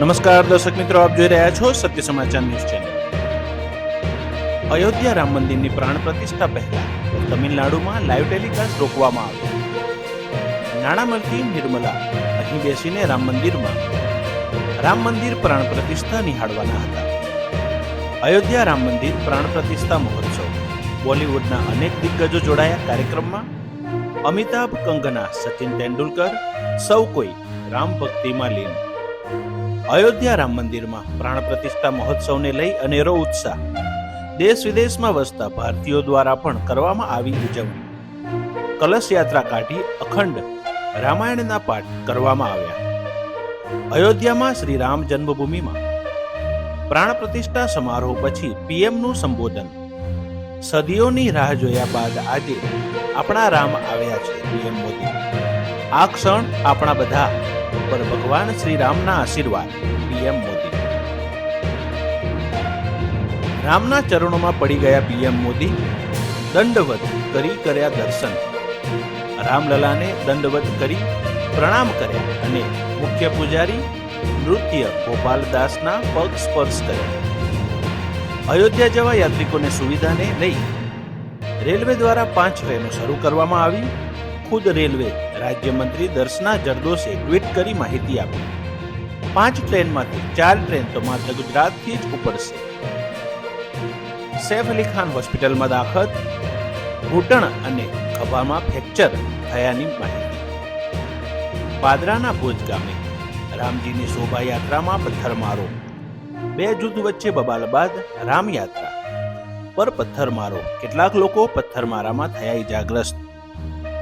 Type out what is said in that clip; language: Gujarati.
નમસ્કાર દર્શક મિત્રો, આપ જોઈ રહ્યા છો સત્ય સમાચાર ન્યૂઝ ચેનલ. અયોધ્યા રામ મંદિરની પ્રાણ પ્રતિષ્ઠા પહેલા તમિલનાડુમાં લાઈવ ટેલિકાસ્ટ રોકવામાં આવ્યો. નાણામંત્રી નિર્મલા અહીં બેસીને રામ મંદિર પ્રાણ પ્રતિષ્ઠા નિહાળવાના હતા. અયોધ્યા રામ મંદિર પ્રાણ પ્રતિષ્ઠા મહોત્સવ. બોલિવૂડના અનેક દિગ્ગજો જોડાયા કાર્યક્રમમાં. અમિતાભ, કંગના, સચિન તેંડુલકર સૌ કોઈ રામ ભક્તિમાં લીન. અયોધ્યા રામ મંદિરમાં પ્રાણ પ્રતિષ્ઠા મહોત્સવને લઈ અનેરો ઉત્સાહ. દેશ વિદેશમાં વસતા ભારતીયો દ્વારા પણ કરવામાં આવી ઉજવણી. કલશ યાત્રા કાઢી અખંડ રામાયણના પાઠ કરવામાં આવ્યા. અયોધ્યામાં શ્રી રામ જન્મભૂમિમાં પ્રાણ પ્રતિષ્ઠા સમારોહ પછી પીએમનું સંબોધન. સદીઓની રાહ જોયા બાદ આજે આપણા રામ આવ્યા છે, પીએમ મોદી. આ ક્ષણ આપણા બધા પર ભગવાન શ્રી રામના આશીર્વાદ, પીએમ મોદી. રામના ચરણોમાં પડી ગયા પીએમ મોદી. દંડવત કરી કર્યા દર્શન. રામલલાને દંડવત કરી પ્રણામ કર્યા અને મુખ્ય પૂજારી નૃત્ય ગોપાલદાસના પગ સ્પર્શ કર્યા. અયોધ્યા જવા યાત્રિકોને સુવિધાને લઈ રેલવે દ્વારા 5 ટ્રેનો શરૂ કરવામાં આવી. ખુદ રેલવે રાજ્યમંત્રી દર્શના જરદોશે ટ્વીટ કરી માહિતી આપી. 5 ટ્રેનમાંથી 4 ટ્રેન તો માત્ર ગુજરાતથી જ ઉપડશે. સૈફ અલી ખાન હોસ્પિટલમાં દાખલ. ઘૂંટણ અને ખભામાં ફ્રેક્ચર થયાની માહિતી. પાદરાના ભોજ ગામે રામજીની શોભાયાત્રામાં પથ્થરમારો. 2 જૂથ વચ્ચે બબાલ બાદ રામયાત્રા પર પથ્થરમારો. કેટલાક લોકો પથ્થરમારામાં થયા ઇજાગ્રસ્ત.